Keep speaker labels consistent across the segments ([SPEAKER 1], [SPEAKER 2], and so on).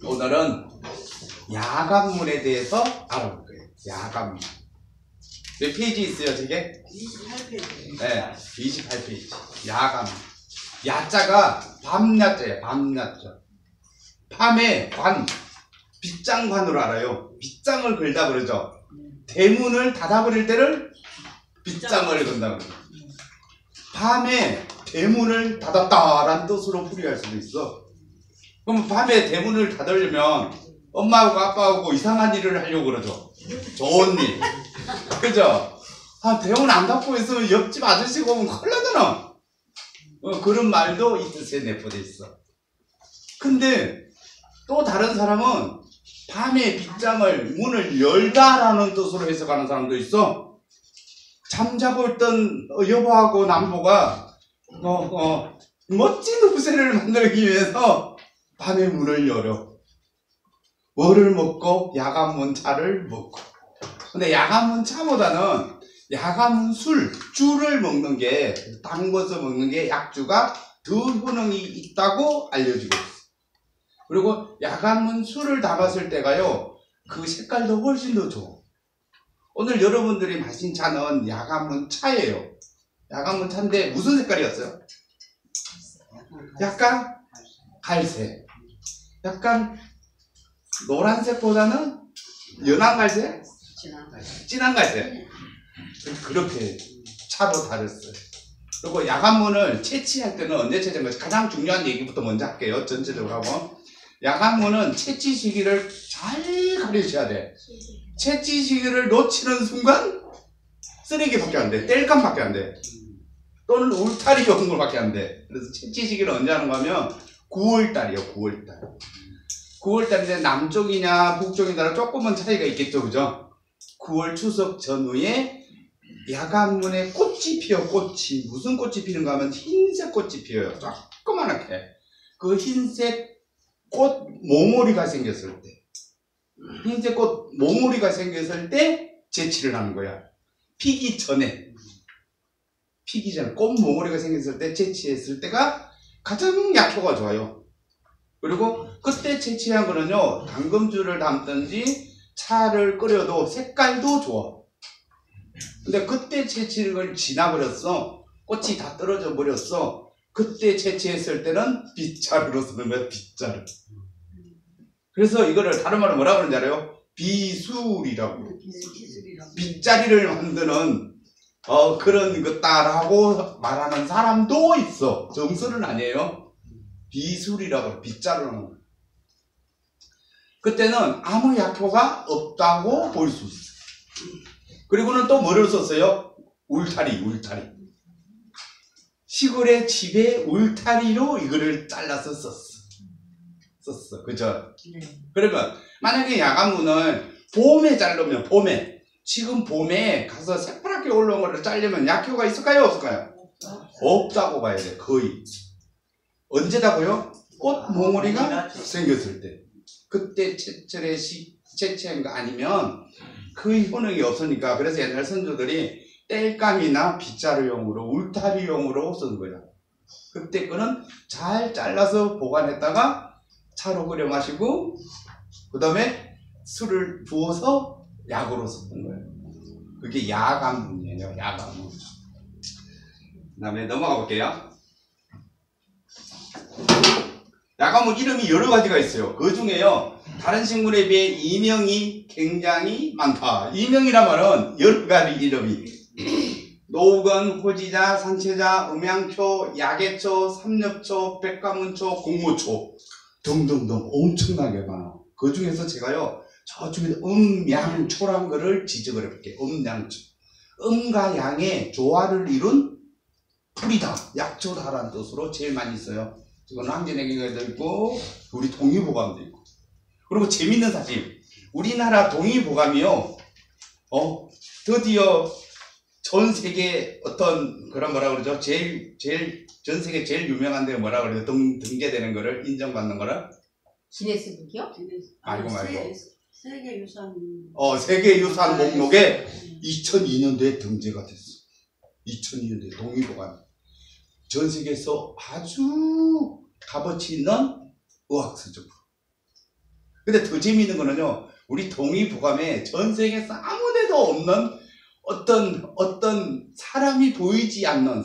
[SPEAKER 1] 오늘은 야간문에 대해서 알아볼 거예요. 야간문. 몇 페이지 있어요, 저게?
[SPEAKER 2] 28페이지.
[SPEAKER 1] 네, 28페이지. 야간문. 야자가 밤야자예요, 밤야자. 밤에 관, 빗장관으로 알아요. 빗장을 걸다 그러죠. 대문을 닫아버릴 때를 빗장을 건다 그러죠. 밤에 대문을 닫았다라는 뜻으로 풀이할 수도 있어. 그럼 밤에 대문을 닫으려면 엄마하고 아빠하고 이상한 일을 하려고 그러죠. 좋은 일. 그죠? 아, 대문 안 닫고 있으면 옆집 아저씨가 오면 큰일 나잖아. 그런 말도 이 뜻에 내포돼 있어. 근데 또 다른 사람은 밤에 빗장을 문을 열다라는 뜻으로 해석하는 사람도 있어. 잠자고 있던 여보하고 남보가 멋진 후세를 만들기 위해서 밤에 문을 열어. 뭐를 먹고? 야간문 차를 먹고. 근데 야간문 차보다는 야간문 줄을 먹는 게, 담궈서 먹는 게 약주가 더 효능이 있다고 알려지고 있어. 그리고 야간문 술을 담았을 때가요, 그 색깔도 훨씬 더 좋아. 오늘 여러분들이 마신 차는 야간문 차예요. 야간문 차인데 무슨 색깔이었어요? 약간 갈색. 약간 노란색보다는 연한 갈색? 진한 갈색. 그렇게 차로 다녔어요. 그리고 야간문을 채취할 때는 언제 채취한 것이 가장 중요한 얘기부터 먼저 할게요. 전체적으로 하고. 야간문은 채취 시기를 잘 가르쳐야 돼. 채취 시기를 놓치는 순간 쓰레기밖에 안 돼. 땔감밖에 안 돼. 또는 울타리 연골밖에 안 돼. 그래서 채취 시기를 언제 하는가 하면 9월달이요. 9월달. 9월달인데 남쪽이냐 북쪽이냐로 조금은 차이가 있겠죠. 그죠? 9월 추석 전후에 야간문에 꽃이 피어. 꽃이 무슨 꽃이 피는가 하면 흰색 꽃이 피어요. 조그만하게. 그 흰색 꽃 몽우리가 생겼을 때, 흰색 꽃 몽우리가 생겼을 때 채취를 하는 거야. 피기 전에 꽃 몽우리가 생겼을 때 채취했을 때가 가장 약효가 좋아요. 그리고 그때 채취한 거는요, 당금주를 담든지 차를 끓여도 색깔도 좋아. 근데 그때 채취를 지나버렸어. 꽃이 다 떨어져 버렸어. 그때 채취했을 때는 빗자루로 쓰는 거야. 빗자루. 그래서 이거를 다른 말로 뭐라 그러는지 알아요? 비술이라고. 빗자리를 만드는 그런 것다라고 말하는 사람도 있어. 정설은 아니에요. 비술이라고. 빗자루는. 그때는 아무 약효가 없다고 볼 수 있어. 그리고는 또 뭐를 썼어요? 울타리. 시골의 집에 울타리로 이거를 잘라서 썼어. 그죠? 그러면 만약에 야간문을 봄에 자르면, 지금 봄에 가서 새파랗게 올라온 거를 자르면 약효가 있을까요? 없을까요? 없다고 봐야 돼. 거의. 언제다고요? 꽃 몽우리가 생겼을 때. 그때 채취한 거 아니면 그 효능이 없으니까. 그래서 옛날 선조들이 땔감이나 빗자루용으로, 울타리용으로 쓴 거야. 그때 거는 잘 잘라서 보관했다가 차로 끓여 마시고, 그 다음에 술을 부어서 약으로 썼던 거예요. 그게 야간문이에요. 야간문. 그 다음에 넘어가 볼게요. 야간문 이름이 여러 가지가 있어요. 그 중에요, 다른 식물에 비해 이명이 굉장히 많다. 이명이란 말은 여러 가지 이름이. 노건, 호지자, 산채자, 음양초, 야개초, 삼엽초, 백가문초, 공모초 등등등 엄청나게 많아. 그 중에서 제가요, 저쪽에 음양초란 거를 지적을 해볼게요. 음양초. 음과 양의 조화를 이룬 풀이다, 약초다라는 뜻으로 제일 많이 써요. 이건 황진애기가 있고, 우리 동의보감도 있고. 그리고 재밌는 사실, 우리나라 동의보감이요, 드디어 전 세계 어떤 그런 뭐라 그러죠? 전 세계 제일 유명한 데가 뭐라 그러죠? 등재되는 거를, 인정받는 거를?
[SPEAKER 3] 기네스북이요?
[SPEAKER 1] 말고.
[SPEAKER 2] 세계유산.
[SPEAKER 1] 세계유산 목록에 2002년도에 등재가 됐어. 2002년도에 동의보감. 전 세계에서 아주 값어치 있는 의학서적. 근데 더 재미있는 거는요, 우리 동의보감에 전 세계에서 아무데도 없는 어떤 사람이 보이지 않는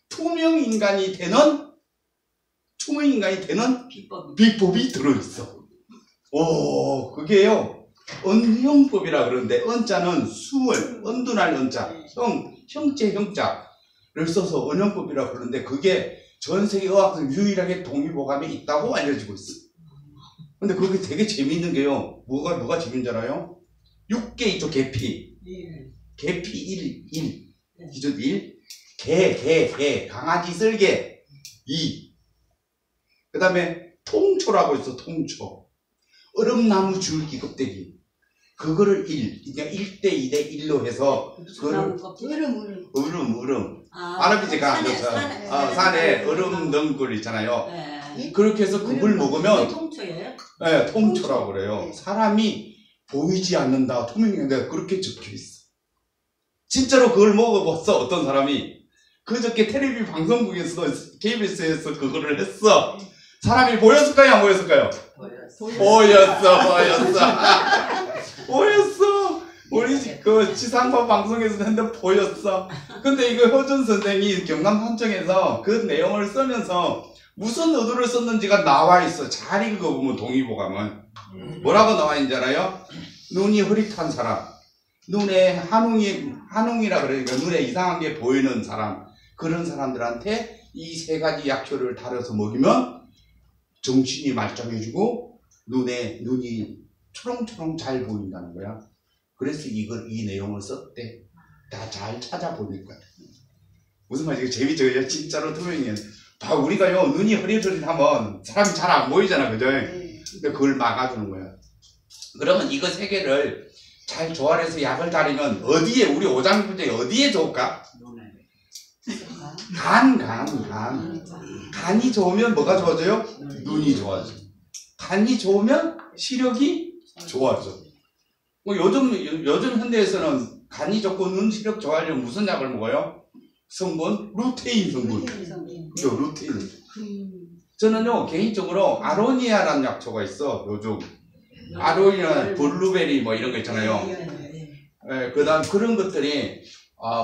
[SPEAKER 1] 투명 인간이 되는 비법이 들어있어. 오, 그게요, 은형법이라 그러는데, 은자는 수월, 은둔할 은자, 형제, 형자를 써서 은형법이라 그러는데, 그게 전 세계 의학에서 유일하게 동의보감에 있다고 알려지고 있어. 근데 그게 되게 재미있는 게요, 뭐가 재밌는 줄 알아요? 6개 있죠, 계피. 계피 1, 기준 1, 개, 강아지 쓸개 2, 그 다음에 통초라고 있어, 통초. 얼음나무 줄기 껍데기. 그거를 1, 그러니까 1대 2대 1로 해서, 그거를, 얼음. 아랍이지가 산에 얼음 넣은 걸 있잖아요. 그렇게 해서 그걸 먹으면,
[SPEAKER 2] 통초예요?
[SPEAKER 1] 네, 통초라고 그래요. 사람이 보이지 않는다, 투명인데 그렇게 적혀 있어. 진짜로 그걸 먹어봤어, 어떤 사람이. 그저께 텔레비 방송국에서, KBS에서 그거를 했어. 사람이 보였을까요, 안 보였을까요? 보였어. 우리 그 지상파 방송에서 했는데 보였어. 근데 이거 효준 선생이 경남판청에서 그 내용을 쓰면서 무슨 의도를 썼는지가 나와 있어. 잘 읽어보면 동의보감은. 뭐라고 나와 있는지 알아요? 눈이 흐릿한 사람, 눈에 한웅이라 그러니까 눈에 이상한 게 보이는 사람, 그런 사람들한테 이 세 가지 약초를 달여서 먹이면 정신이 말짱해지고 눈이 초롱초롱 잘 보인다는 거야. 그래서 이 내용을 썼대. 다 잘 찾아보니까. 무슨 말이지? 재밌죠? 진짜로 투명이에요. 우리가요, 눈이 흐릿흐릿하면 사람이 잘 안 보이잖아, 그죠? 근데 그걸 막아주는 거야. 그러면 이거 세 개를 잘 조합해서 약을 다리면 어디에, 우리 오장부제 어디에 좋을까? 간이 좋으면 뭐가 좋아져요? 눈이 좋아져. 간이 좋으면 시력이 좋아져. 뭐 요즘 현대에서는 간이 좋고 눈 시력 좋아지려면 무슨 약을 먹어요? 성분? 루테인 성분. 그죠, 루테인. 저는요, 개인적으로 아로니아라는 약초가 있어, 요즘. 아로니아, 블루베리 뭐 이런 거 있잖아요. 그 다음 그런 것들이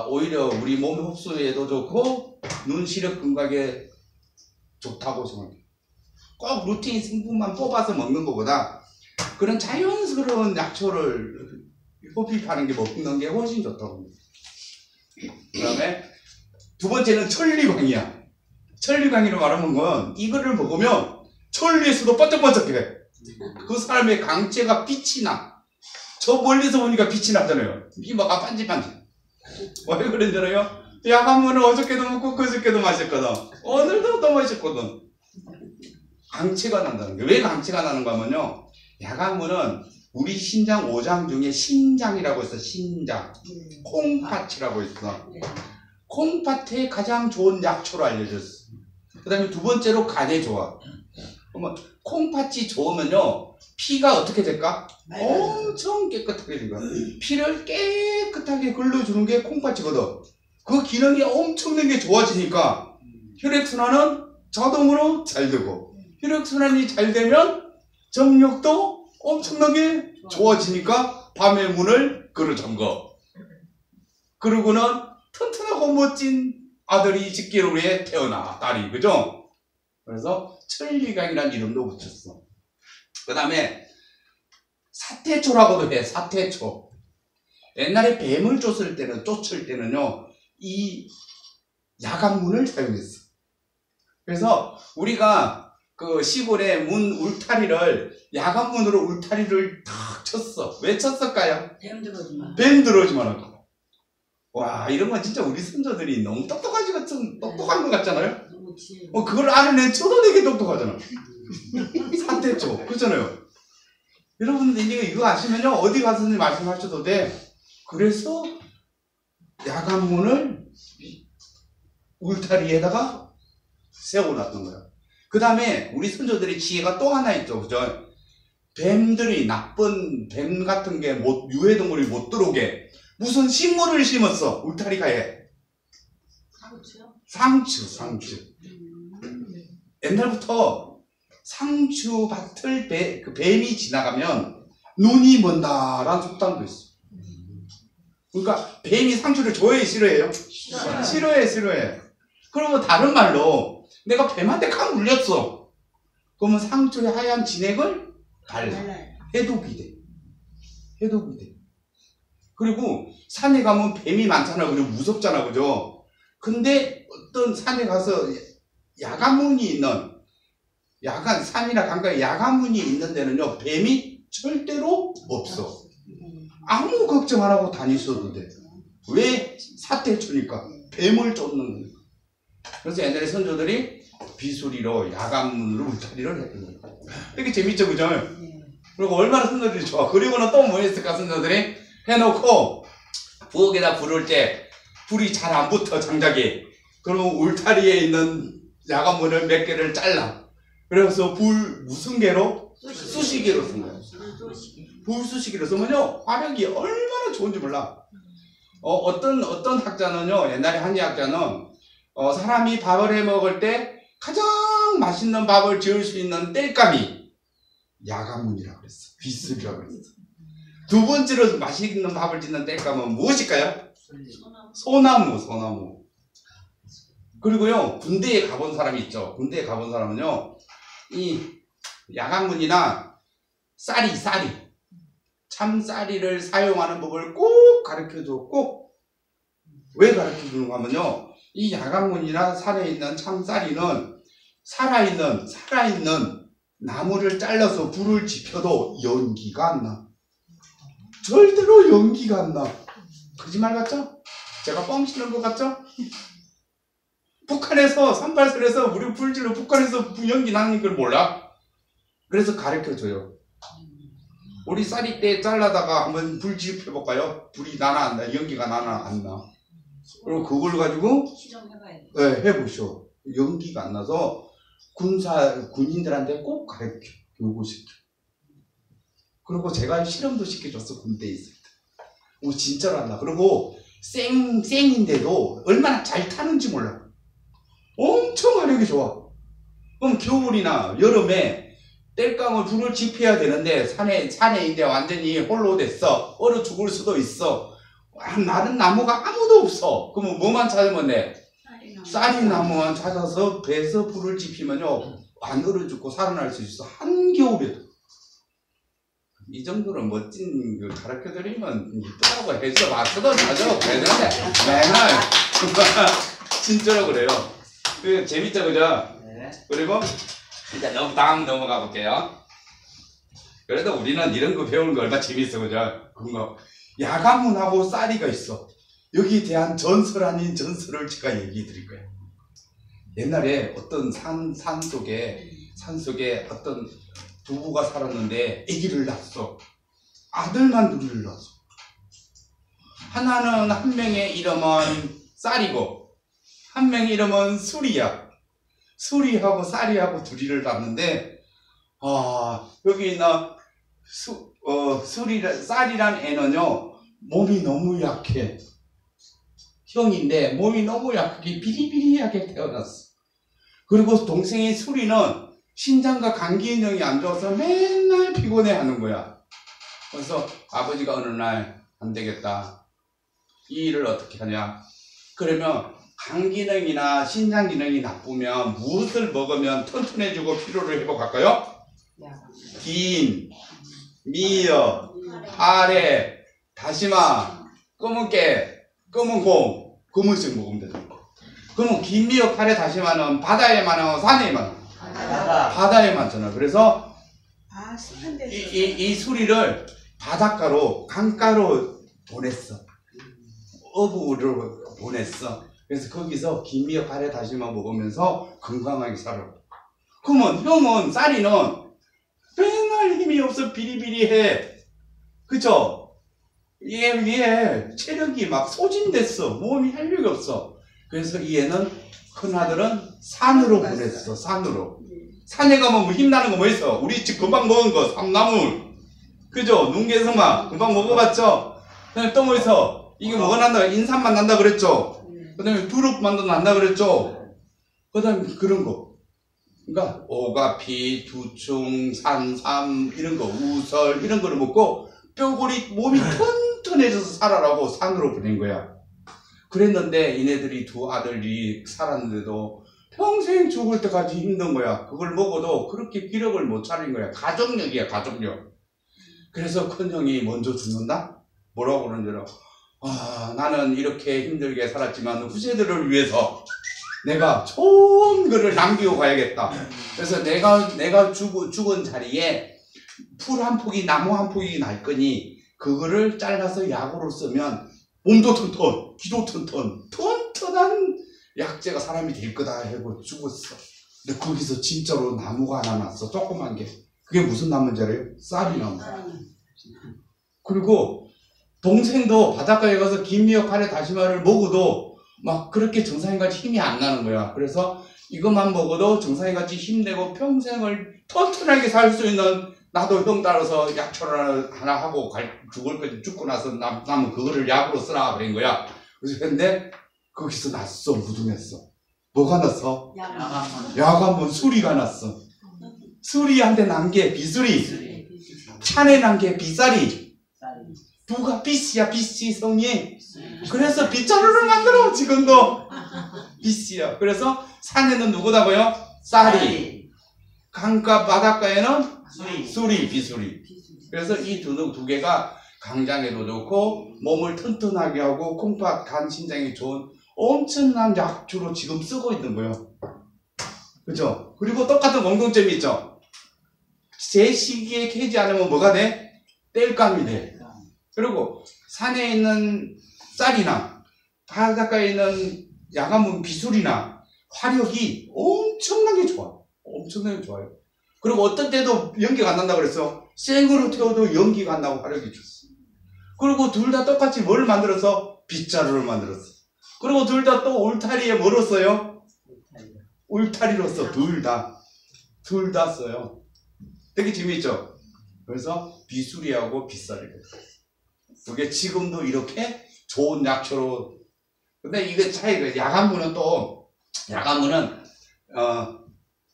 [SPEAKER 1] 오히려 우리 몸 흡수에도 좋고 눈 시력 감각에 좋다고 생각해요. 꼭 루테인 성분만 뽑아서 먹는 것보다 그런 자연스러운 약초를 흡입하는 게 먹는 게 훨씬 좋다고. 그 다음에 두 번째는 천리광이야. 천리광이라고 말하는 건 이거를 먹으면 천리에서도 번쩍번쩍해. 그 사람의 강체가 빛이 나. 저 멀리서 보니까 빛이 나잖아요. 이마가 반질반질. 왜 그런잖아요? 야간문을 어저께도 먹고 그저께도 마셨거든. 오늘도 또 마셨거든. 강체가 난다는 거예요. 왜 강체가 나는가 하면요, 야간문은 우리 신장 5장 중에 신장이라고 있어. 신장. 콩팥이라고 있어. 콩팥에 가장 좋은 약초로 알려졌어. 그 다음에 두 번째로 간에 좋아. 그러면 콩팥이 좋으면요, 피가 어떻게 될까? 엄청 깨끗하게 된 거야. 피를 깨끗하게 걸러주는 게 콩팥이거든. 그 기능이 엄청나게 좋아지니까 혈액순환은 자동으로 잘 되고, 혈액순환이 잘 되면 정력도 엄청나게 좋아지니까 밤에 문을 걸어 잠궈. 그러고는 튼튼하고 멋진 아들이 직계로에 태어나, 딸이. 그죠? 그래서 천리광이라는 이름도 붙였어. 그 다음에 사태초라고도 해. 사태초. 옛날에 뱀을 쫓을 때는요, 이 야간문을 사용했어. 그래서 우리가 그 시골에 문 울타리를, 야간문으로 울타리를 탁 쳤어. 왜 쳤을까요?
[SPEAKER 2] 뱀 들어오지 마.
[SPEAKER 1] 뱀 들어오지 말라고. 와, 이런 건 진짜 우리 선조들이 너무 똑똑한 것 같잖아요? 그걸 알아낸 저도 되게 똑똑하잖아. 사태초. 그렇잖아요. 여러분들 이거 아시면요, 어디 가서 말씀하셔도 돼. 그래서 야간문을 울타리에다가 세워놨던 거야. 그 다음에 우리 선조들의 지혜가 또 하나 있죠. 그죠? 뱀들이, 나쁜 뱀 같은 게 유해동물이 못 들어오게 무슨 식물을 심었어, 울타리가에. 상추. 옛날부터 상추밭을 그 뱀이 지나가면 눈이 먼다라는 속담도 있어. 그러니까 뱀이 상추를 좋아해, 싫어해요? 싫어해. 그러면 다른 말로 내가 뱀한테 칵 물렸어. 그러면 상추의 하얀 진액을 발라. 해독이 돼. 그리고 산에 가면 뱀이 많잖아. 그리고 무섭잖아. 그죠? 근데 어떤 산에 가서 야간문이 있는, 산이나 강가에 야간문이 있는 데는요, 뱀이 절대로 없어. 아무 걱정 안 하고 다니셔도 돼. 왜? 사태초니까. 뱀을 쫓는 거니까. 그래서 옛날에 선조들이 비수리로 야간문으로 울타리를 했던 거예요. 되게 재밌죠, 그죠? 그리고 얼마나 선조들이 좋아. 그리고는 또 뭐 했을까, 선조들이? 해놓고 부엌에다 불을 때 불이 잘 안 붙어, 장작이. 그러면 울타리에 있는 야간문을 몇 개를 잘라. 그래서 무슨 개로? 수시개로 쓴 거예요. 불수시개로 쓰면요, 화력이 얼마나 좋은지 몰라. 어떤 학자는요, 옛날에 한의 학자는 사람이 밥을 해 먹을 때 가장 맛있는 밥을 지을 수 있는 땔감이 야간문이라고 그랬어. 비수리라고 그랬어. 두 번째로 맛있는 밥을 짓는 땔감은 무엇일까요? 소나무. 그리고요, 군대에 가본 사람이 있죠. 군대에 가본 사람은요, 이 야간문이나 쌀이 참쌀이를 사용하는 법을 꼭 가르쳐줘. 꼭. 왜 가르쳐주는가 하면요, 이 야간문이나 산에 있는 참쌀이는 살아있는 나무를 잘라서 불을 지펴도 연기가 안 나. 절대로 연기가 안 나. 거짓말 같죠? 제가 뻥치는 것 같죠? 북한에서 산발설에서 우리 불질로 북한에서 연기 나는 걸 몰라? 그래서 가르쳐줘요. 우리 쌀이 때 잘라다가 한번 불 지펴볼까요? 불이 나나 안 나? 연기가 나나 안 나? 그리고 그걸 가지고 해보시오. 연기가 안 나서 군인들한테 꼭 가르쳐, 교육시켜. 그리고 제가 실험도 시켜줬어, 군대에 있을 때. 진짜로 안 나. 그리고 생인데도 얼마나 잘 타는지 몰라. 엄청 화력이 좋아. 그럼 겨울이나 여름에 땔감을 불을 지펴야 되는데 산에 있는데 완전히 홀로 됐어. 얼어 죽을 수도 있어. 나는 나무가 아무도 없어. 그러면 뭐만 찾으면 돼? 쌀이 나무만 찾아서 배에서 불을 지피면요, 안 얼어 죽고 살아날 수 있어. 한겨울에도. 이 정도로 멋진 걸 가르쳐드리면 이쁘다고 해서 마스도 자죠. 그랬는데 맨날 진짜로 그래요. 재밌죠, 그죠?
[SPEAKER 3] 네.
[SPEAKER 1] 그리고 이제 다음 넘어가 볼게요. 그래도 우리는 이런 거 배우는 거 얼마나 재밌어, 그죠? 야간문하고 쌀이가 있어. 여기에 대한 전설 아닌 전설을 제가 얘기해 드릴 거예요. 옛날에 어떤 산 속에 어떤 부부가 살았는데 아기를 낳았어. 아들만 둘을 낳았어. 하나는 한 명의 이름은 쌀이고 한 명의 이름은 수리야. 수리하고 쌀이하고 둘이를 낳았는데 여기 있는 쌀이란 애는요, 몸이 너무 약해. 형인데 몸이 너무 약하게 비리비리하게 태어났어. 그리고 동생인 수리는 신장과 감기 기능이 안 좋아서 맨날 피곤해하는 거야. 그래서 아버지가 어느 날 안 되겠다, 이 일을 어떻게 하냐. 그러면 간 기능이나 신장 기능이 나쁘면 무엇을 먹으면 튼튼해지고 피로를 회복할까요? 김, 미역, 파래, 다시마, 검은 깨, 검은 콩, 검은색 먹으면 되는 거. 그러면 김, 미역, 파래, 다시마는 바다에 많아, 산에 많아? 바다에 많잖아. 그래서 이 수리를 바닷가로, 강가로 보냈어. 어부로 보냈어. 그래서 거기서 김, 미역, 파래, 다시마 먹으면서 건강하게 살아. 그러면 형은, 쌀이는 맨날 힘이 없어, 비리비리해. 그쵸? 얘 체력이 막 소진됐어. 몸이 활력이 없어. 그래서 이 애는, 큰아들은 산으로 보냈어. 산으로. 산에 가면 뭐 힘나는 거 뭐 있어? 우리 집 금방 먹은 거, 삼나물. 그죠? 눈개성마 금방 먹어봤죠? 또 뭐 있어? 이게 뭐가 난다? 인삼만 난다 그랬죠? 그 다음에 두릅만도 난다 그랬죠? 그 다음에 그런 거. 그러니까 오가피, 두충, 산삼 이런 거, 우설 이런 거를 먹고 뼈골이 몸이 튼튼해져서 살아라고 산으로 보낸 거야. 그랬는데 이네들이 두 아들이 살았는데도 평생 죽을 때까지 힘든 거야. 그걸 먹어도 그렇게 기력을 못 차린 거야. 가족력이야, 가족력. 그래서 큰형이 먼저 죽는다? 뭐라고 그러는 줄 알아? 아, 나는 이렇게 힘들게 살았지만 후세들을 위해서 내가 좋은 거를 남기고 가야겠다. 그래서 내가 죽은 자리에 풀 한 폭이, 나무 한 폭이 날 거니 그거를 잘라서 약으로 쓰면 몸도 튼튼, 기도 튼튼한 약재가 사람이 될 거다 하고 죽었어. 근데 거기서 진짜로 나무가 하나 났어. 조그만 게. 그게 무슨 나무인지 알아요? 쌀이나무. 그리고 동생도 바닷가에 가서 김미역 카레 다시마를 먹어도 막 그렇게 정상인같이 힘이 안 나는 거야. 그래서 이것만 먹어도 정상인같이 힘내고 평생을 튼튼하게 살 수 있는, 나도 형 따라서 약초를 하나 하고 죽을 거지, 죽고 나서 남은 그거를 약으로 쓰라 그런 거야. 그래서 근데 거기서 났어. 무등했어. 뭐가 났어? 야간문 수리가 났어. 수리한테 난 게 비수리, 찬에 난 게 비쌀이. 누가 빚이야, 빚이 성이. 그래서 빗자루를 만들어. 지금도 빚이야. 그래서 산에는 누구다고요? 쌀이. 강가 바닷가에는 수리, 비수리. 그래서 이 두 개가 강장에도 좋고 몸을 튼튼하게 하고 콩팥, 간, 신장에 좋은 엄청난 약주로 지금 쓰고 있는 거예요. 그죠? 그리고 똑같은 공통점이 있죠. 제 시기에 캐지 않으면 뭐가 돼? 땔감이 돼. 그리고 산에 있는 쌀이나 바닷가에 있는 야간문 비술이나 화력이 엄청나게 좋아. 엄청나게 좋아요. 그리고 어떤 때도 연기가 안 난다 그랬어. 생으로 태워도 연기가 안 나고 화력이 좋았어. 그리고 둘 다 똑같이 뭘 만들어서? 빗자루를 만들었어. 그리고 둘 다 또 울타리에 뭐로 써요? 울타리로 써. 둘 다 써요. 되게 재미있죠? 그래서 비수리하고 빗살이거든. 그게 지금도 이렇게 좋은 약초로. 근데 이게 차이가, 야간문은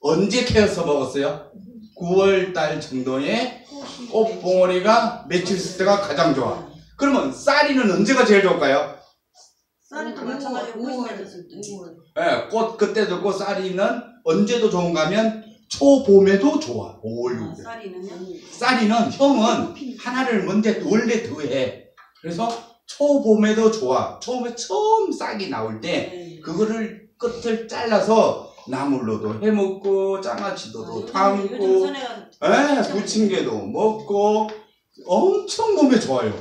[SPEAKER 1] 언제 캐어서 먹었어요? 9월달 정도에 꽃봉오리가 맺혔을 때가 가장 좋아. 그러면 쌀이는 언제가 제일 좋을까요?
[SPEAKER 2] 쌀이도 마찬가지로 꽃이 맺었을 때.
[SPEAKER 1] 네, 꽃 그때도 좋고 쌀이는 언제도 좋은가 하면 초봄에도 좋아. 5월 6월. 쌀이는 형은 하나를 원래 더해. 그래서 초봄에도 좋아. 처음에 처음 싹이 나올 때 그거를 끝을 잘라서 나물로도 해먹고 장아찌도 담고 부침개도 먹고 엄청 몸에 좋아요.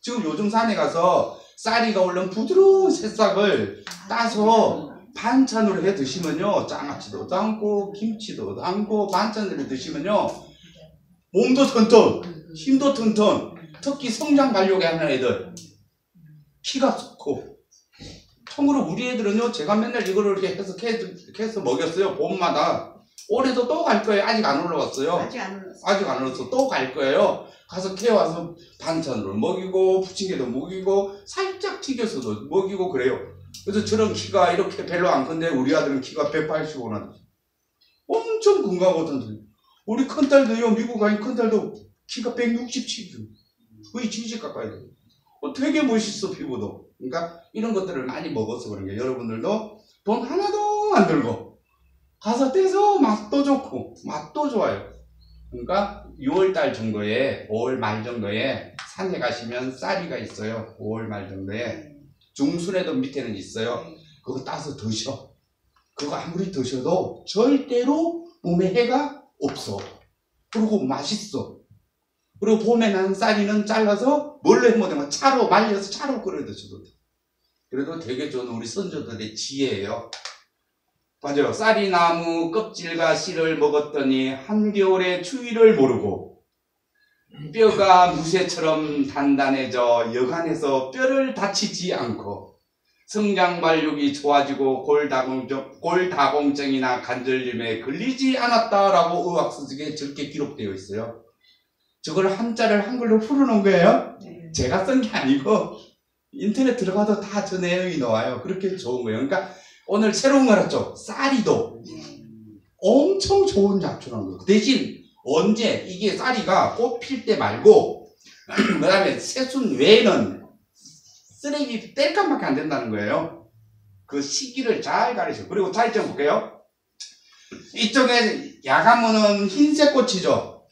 [SPEAKER 1] 지금 요즘 산에 가서 쌀이가 올라온 부드러운 새싹을 따서 반찬으로 해 드시면요, 장아찌도 담고 김치도 담고 반찬으로 드시면요 몸도 튼튼, 힘도 튼튼. 특히 성장 발육에 하는 애들 키가 좋고. 참고로 우리 애들은요, 제가 맨날 이거를 이렇게 해서 캐서 먹였어요. 봄마다. 올해도 또 갈 거예요. 아직 안 올라왔어요. 아직 안 올랐어. 또 갈 거예요. 가서 캐와서 반찬으로 먹이고 부침개도 먹이고 살짝 튀겨서도 먹이고 그래요. 그래서 저런 키가 이렇게 별로 안 큰데 우리 아들은 키가 185나 엄청 건강하고 튼튼. 우리 큰딸도요, 미국 가인 큰딸도 키가 167kg. 거의 70 가까이 돼요. 되게 멋있어, 피부도. 그러니까 이런 것들을 많이 먹어서 그런 게, 여러분들도 돈 하나도 안 들고 가서 떼서 맛도 좋고 맛도 좋아요. 그러니까 6월달 정도에, 5월 말 정도에 산에 가시면 쌀이가 있어요. 5월 말 정도에. 중순에도 밑에는 있어요. 그거 따서 드셔. 그거 아무리 드셔도 절대로 몸에 해가 없어. 그리고 맛있어. 그리고 봄에 난 쌀이는 잘라서 뭘로 해먹으면 차로 말려서 차로 끓여 드셔도 돼. 그래도 되게 좋은 우리 선조들의 지혜예요. 맞아요. 쌀이나무 껍질과 씨를 먹었더니 한겨울의 추위를 모르고 뼈가 무쇠처럼 단단해져 여간에서 뼈를 다치지 않고 성장 발육이 좋아지고 골다공증이나 관절염에 걸리지 않았다라고 의학서적에 저렇게 기록되어 있어요. 저걸 한자를 한글로 풀어놓은 거예요. 제가 쓴 게 아니고 인터넷 들어가도 다 저 내용이 나와요. 그렇게 좋은 거예요. 그러니까 오늘 새로운 거 알았죠? 쌀이도 엄청 좋은 약초라는 거예요. 대신 언제 이게 쌀이가 꽃 필 때 말고 그 다음에 새순 외에는 쓰레기 뗄감밖에 안 된다는 거예요. 그 시기를 잘 가르쳐. 그리고 차이점 볼게요. 이쪽에 야간무는 흰색 꽃이죠.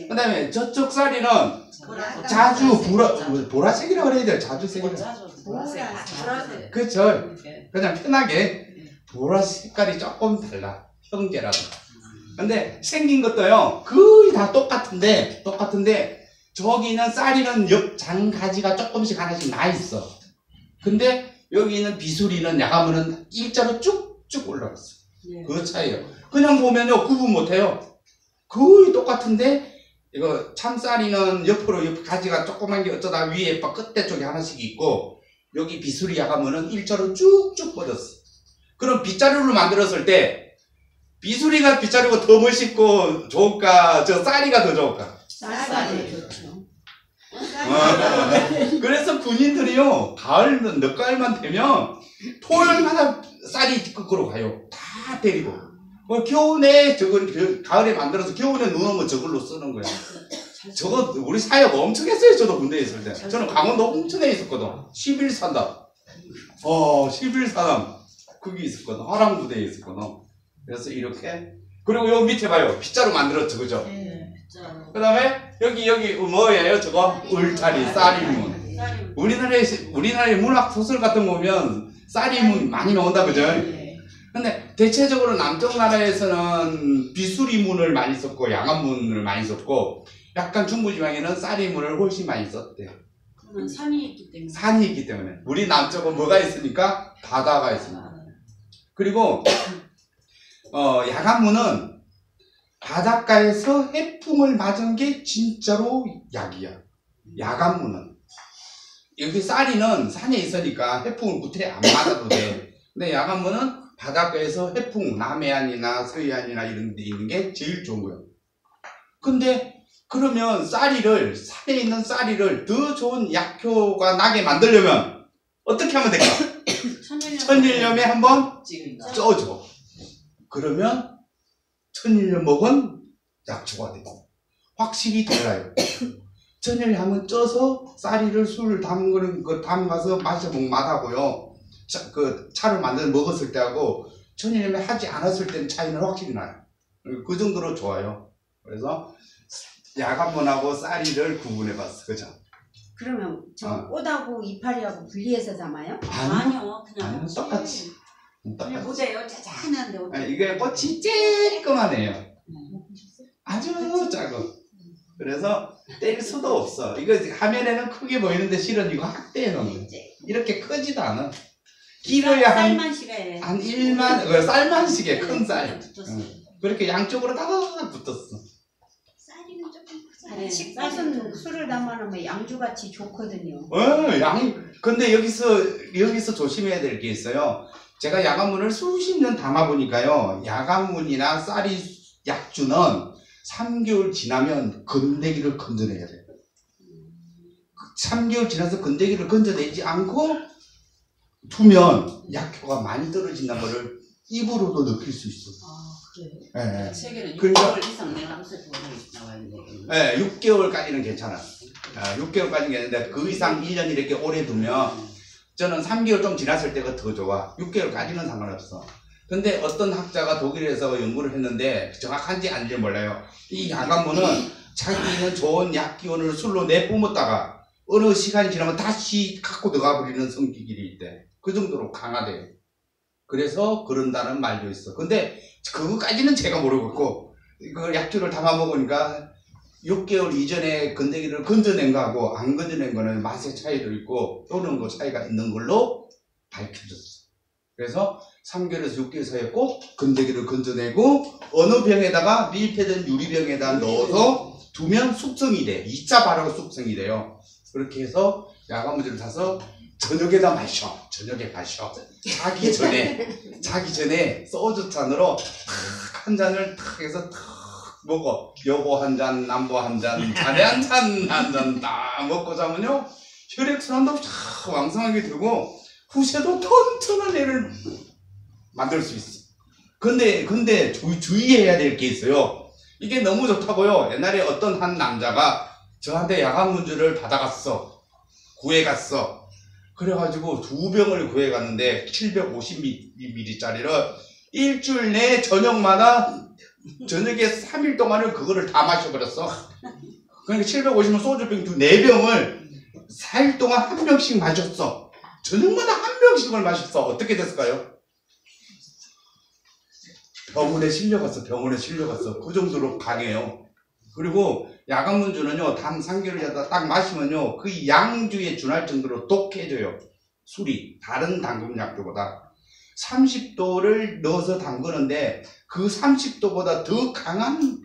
[SPEAKER 1] 그 다음에 저쪽 쌀이는 자주 보라색이라고 그래야 돼요. 자주색이라고.
[SPEAKER 2] 보라색.
[SPEAKER 1] 그쵸. 그냥 편하게 보라색 색깔이 조금 달라. 형제라고. 근데 생긴 것도요 거의 다 똑같은데 저기는 쌀이는 옆 장가지가 조금씩 하나씩 나 있어. 근데 여기 있는 비수리는 야간무는 일자로 쭉쭉 올라갔어. 그 차이예요. 그냥 보면요 구분 못해요. 거의 똑같은데 이거 참쌀이는 옆으로 옆 가지가 조그만 게 어쩌다 위에 끝에 쪽에 하나씩 있고 여기 비수리 야간무는 일자로 쭉쭉 뻗었어. 그럼 빗자루를 만들었을 때 비수리가 빗자루가 더 멋있고 좋을까? 저 쌀이가 더 좋을까?
[SPEAKER 2] 쌀이 좋죠.
[SPEAKER 1] 그래서 군인들이요 가을 늦가을만 되면 토요일마다 쌀이 거꾸로 가요. 다 데리고. 겨우내 저걸 가을에 만들어서 겨울에 눈 오면 저걸로 쓰는 거야. 저거 우리 사역 엄청 했어요. 저도 군대에 있을 때. 저는 강원도 홍천에 있었거든. 11사단. 11사단 거기 있었거든. 화랑부대에 있었거든. 그래서 이렇게 그리고 여기 밑에 봐요. 빗자루 만들었죠, 그죠?
[SPEAKER 2] 네, 빗자루.
[SPEAKER 1] 그 다음에 여기 뭐예요? 저거 울타리, 쌀이문. 우리나라의 문학 소설 같은 거 보면 쌀이문 많이 나온다, 그죠? 근데 대체적으로 남쪽 나라에서는 비수리문을 많이 썼고 양안문을 많이 썼고 약간 중부지방에는 쌀이문을 훨씬 많이 썼대요.
[SPEAKER 2] 그러면 산이 있기 때문에.
[SPEAKER 1] 산이 있기 때문에. 우리 남쪽은 뭐가 있으니까 바다가 있습니다. 그리고 야간무는 바닷가에서 해풍을 맞은 게 진짜로 약이야. 야간무는. 여기 쌀이는 산에 있으니까 해풍을 구태에 안 맞아도 돼. 근데 야간무는 바닷가에서 해풍, 남해안이나 서해안이나 이런 데 있는 게 제일 좋은 거예요. 근데 그러면 산에 있는 쌀이를 더 좋은 약효가 나게 만들려면 어떻게 하면 될까? 천일염에 한번 쪄줘. 그러면 천일염 먹은 약초가 되고 확실히 달라요. 천일염은 쪄서 쌀이를 술을 담가서 마셔보면 맛하고요. 그 차를 먹었을 때하고 천일염에 하지 않았을 때는 차이는 확실히 나요. 그 정도로 좋아요. 그래서 야간문하고 쌀이를 구분해봤어. 그죠?
[SPEAKER 3] 그러면 저 꽃하고 이파리하고 분리해서 담아요?
[SPEAKER 2] 아니요, 그냥
[SPEAKER 1] 아니요, 똑같이.
[SPEAKER 2] 그냥 보세요, 짜잔한데 어떻게?
[SPEAKER 1] 이게 꽃이 쬐끄만해요. 아주 작아. 그래서 뗄 수도 없어. 이거 화면에는 크게 보이는데 실은 이거 확대해 놓은 거야. 이렇게 크지도 않아. 길어야
[SPEAKER 2] 쌀만시게
[SPEAKER 1] 한 1만, 쌀만시게 큰 쌀. 그렇게 양쪽으로 다다닥 붙었어.
[SPEAKER 3] 쌀이는 조금
[SPEAKER 2] 네,
[SPEAKER 3] 식꽃은 술을 담아놓으면 양주같이 좋거든요.
[SPEAKER 1] 근데 여기서 조심해야 될 게 있어요. 제가 야간문을 수십 년 담아보니까요. 야간문이나 쌀이 약주는 3개월 지나면 건더기를 건져내야 돼요. 3개월 지나서 건더기를 건져내지 않고 두면 약효가 많이 떨어진다는 것을 입으로도 느낄 수 있어.
[SPEAKER 2] 그래요?
[SPEAKER 1] 네.
[SPEAKER 2] 책에는
[SPEAKER 1] 그러니까
[SPEAKER 2] 6개월 이상 내가 항상 나와야 돼.
[SPEAKER 1] 네, 6개월까지는 괜찮아. 6개월까지는 괜찮은데 그 이상 1년 이렇게 오래 두면 저는 3개월 좀 지났을 때가 더 좋아. 6개월까지는 상관없어. 근데 어떤 학자가 독일에서 연구를 했는데 정확한지 아닌지 몰라요. 이 야간문은 자기는 좋은 약기운을 술로 내뿜었다가 어느 시간이 지나면 다시 갖고 들어가 버리는 성격이 있대. 그 정도로 강하대요. 그래서 그런다는 말도 있어. 근데 그거까지는 제가 모르겠고 그 약주를 담아 먹으니까 6개월 이전에 건더기를 건져낸 거하고 안 건져낸 거는 맛의 차이도 있고 또는 그 차이가 있는 걸로 밝혀졌어. 그래서 3개월에서 6개월 사이에 꼭 건더기를 건져내고 어느 병에다가 밀폐된 유리병에다 넣어서 두면 숙성이 돼. 2차 발효 숙성이 돼요. 그렇게 해서 야간무지를 사서 저녁에다 마셔. 저녁에 마셔. 자기 전에 소주잔으로 탁 한 잔을 탁 해서 탁 먹어. 여보 한 잔, 남보 한 잔, 자네 한 잔 딱 먹고 자면요. 혈액순환도 참 왕성하게 되고 후세도 튼튼한 애를 만들 수 있어. 근데 주의해야 될 게 있어요. 이게 너무 좋다고요. 옛날에 어떤 한 남자가 저한테 야간문주를 받아갔어. 구해갔어. 그래가지고 2병을 구해갔는데 750ml짜리를 일주일 내에 저녁마다 저녁에 3일 동안을 그거를 다 마셔버렸어. 그러니까 750은 소주병 4병을 4일 동안 한 병씩 마셨어. 저녁마다 한 병씩을 마셨어. 어떻게 됐을까요? 병원에 실려갔어. 그 정도로 강해요. 그리고 야간문주는요, 단 3개월을 딱 마시면요, 그 양주에 준할 정도로 독해져요. 술이. 다른 담금약주보다. 30도를 넣어서 담그는데, 그 30도보다 더 강한,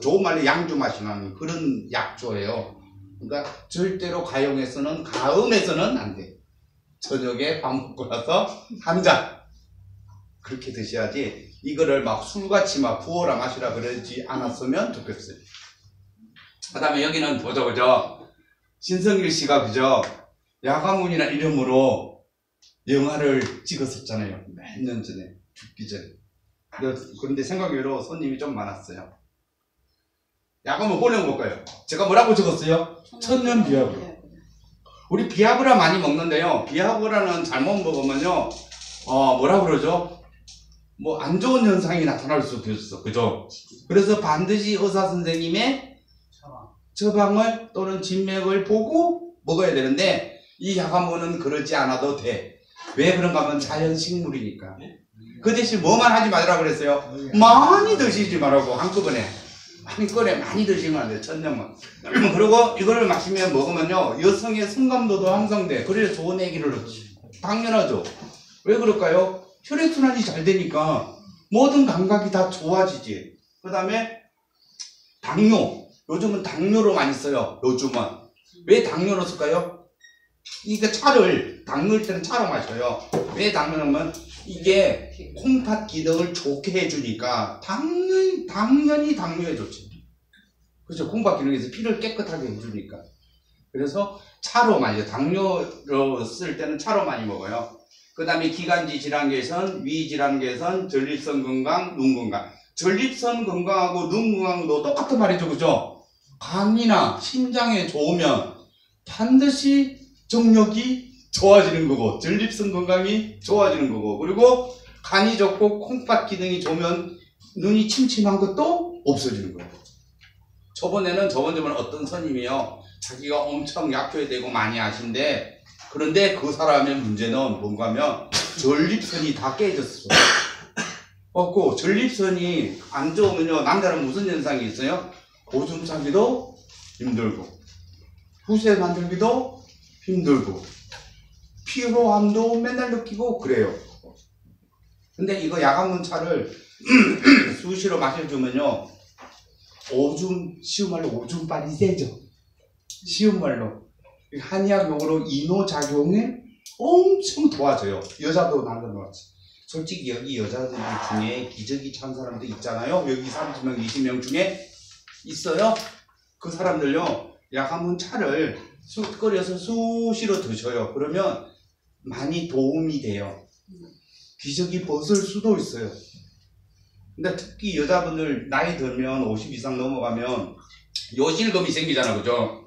[SPEAKER 1] 좋은 말로 양주 맛이 나는 그런 약주예요. 그러니까 절대로 가음에서는 안 돼. 저녁에 밥 먹고 나서 한 잔. 그렇게 드셔야지, 이거를 막 술같이 막 부어라 마시라 그러지 않았으면 좋겠어요. 그 다음에 여기는 보죠. 신성길 씨가 그죠? 야간문이라는 이름으로 영화를 찍었었잖아요. 몇 년 전에. 죽기 전에. 그런데 생각외로 손님이 좀 많았어요. 야간문 보내볼까요? 제가 뭐라고 적었어요? 천년 비아그라. 우리 비아그라 많이 먹는데요. 비아그라는 잘못 먹으면요, 뭐라 그러죠? 뭐 안 좋은 현상이 나타날 수도 있어. 그죠? 그래서 반드시 의사 선생님의 처방을 또는 진맥을 보고 먹어야 되는데, 이 야간문은 그러지 않아도 돼. 왜 그런가 하면 자연식물이니까. 그 대신 뭐만 하지 말라고 그랬어요? 많이 드시지 말라고. 한꺼번에 많이 드시면 안 돼. 천년만. 그리고 이거를 먹으면요, 여성의 성감도도 향상돼. 그래서 좋은 애기를 얻지. 당연하죠. 왜 그럴까요? 혈액순환이 잘 되니까 모든 감각이 다 좋아지지. 그 다음에 당뇨. 요즘은 당뇨로 많이 써요. 요즘은. 왜 당뇨로 쓸까요? 이게 당뇨일 때는 차로 마셔요. 왜 당뇨냐면 이게 콩팥 기능을 좋게 해주니까 당연히 당뇨에 좋지. 그렇죠. 콩팥 기능에서 피를 깨끗하게 해주니까. 그래서 차로 많이, 당뇨로 쓸 때는 차로 많이 먹어요. 그 다음에 기관지 질환 개선, 위 질환 개선, 전립선 건강, 눈 건강. 전립선 건강하고 눈 건강도 똑같은 말이죠. 그죠? 간이나 심장에 좋으면 반드시 정력이 좋아지는 거고, 전립선 건강이 좋아지는 거고, 그리고 간이 좋고 콩팥 기능이 좋으면 눈이 침침한 것도 없어지는 거예요. 저번에는 어떤 스님이요, 자기가 엄청 약효에 대고 많이 아신데, 그런데 그 사람의 문제는 뭔가 하면 전립선이 다 깨졌어. 그 전립선이 안 좋으면요, 남자는 무슨 현상이 있어요? 오줌 싸기도 힘들고, 후세 만들기도 힘들고, 피로함도 맨날 느끼고 그래요. 근데 이거 야간문 차를 수시로 마셔주면요, 쉬운 말로 오줌빨이 세죠. 쉬운 말로. 한의학 용어로 이노작용에 엄청 도와줘요. 여자도 남자도 같이. 솔직히 여기 여자들 중에 기저귀 찬 사람들 있잖아요. 여기 30명, 20명 중에 있어요. 그 사람들요, 야간문 차를 끓여서 수시로 드셔요. 그러면 많이 도움이 돼요. 기저귀 벗을 수도 있어요. 근데 특히 여자분들 나이 들면 50 이상 넘어가면 요실금이 생기잖아. 그죠?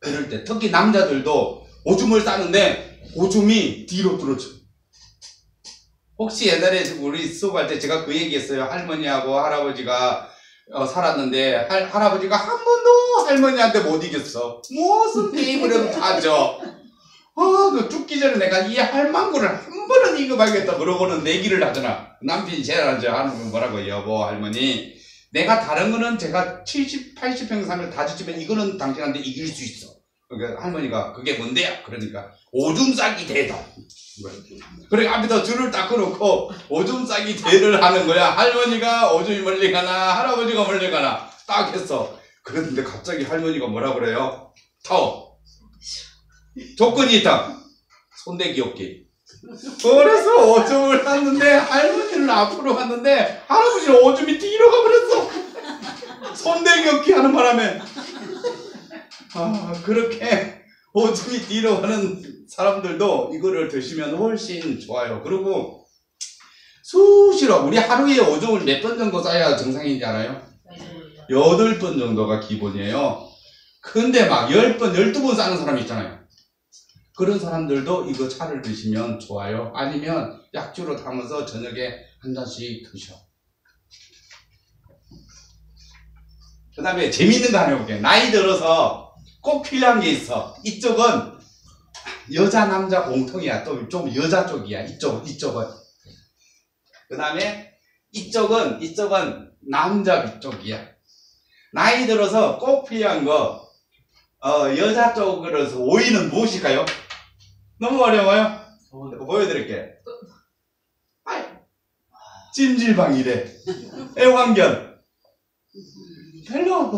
[SPEAKER 1] 그럴 때 특히 남자들도 오줌을 싸는데 오줌이 뒤로 떨어져. 혹시 옛날에 우리 수업할 때 제가 그 얘기했어요. 할머니하고 할아버지가 살았는데 할아버지가 한 번도 할머니한테 못 이겼어. 무슨 게임을 해도 다 져. 그 죽기 전에 내가 이 할망구를 한 번은 이겨봐야겠다 그러고는 내기를 하잖아. 남편이 제일 하죠. 하는 뭐라고, 여보 할머니, 내가 다른 거는 제가 70, 80평 산을 다 지치면 이거는 당신한테 이길 수 있어. 그러니까 할머니가 그게 뭔데요? 그러니까 오줌 싸기 대다. 그러니까 앞에다 줄을 딱 끊어놓고 오줌 싸기 대를 하는 거야. 할머니가 오줌이 멀리 가나 할아버지가 멀리 가나 딱 했어. 그랬는데 갑자기 할머니가 뭐라 그래요? 조건이 있다. 손대기 없기. 그래서 오줌을 쌌는데 할머니는 앞으로 갔는데 할아버지는 오줌이 뒤로 가버렸어. 손대기 없기 하는 바람에. 그렇게 보증이 뒤로 가는 사람들도 이거를 드시면 훨씬 좋아요. 그리고 수시로 우리 하루에 오줌을 몇 번 정도 싸야 정상인지 알아요? 8번 정도가 기본이에요. 근데 막 10번, 12번 싸는 사람이 있잖아요. 그런 사람들도 이거 차를 드시면 좋아요. 아니면 약주로 담아서 저녁에 한 잔씩 드셔. 그 다음에 재밌는 거 하나 해볼게요. 나이 들어서 꼭 필요한 게 있어. 이쪽은 여자 남자 공통이야. 또 좀 여자 쪽이야. 이쪽은. 그 다음에 이쪽은 남자 쪽이야. 나이 들어서 꼭 필요한 거 여자 쪽으로서 오이는 무엇일까요? 너무 어려워요? 보여드릴게요. 찜질방이래. 애완견. 별로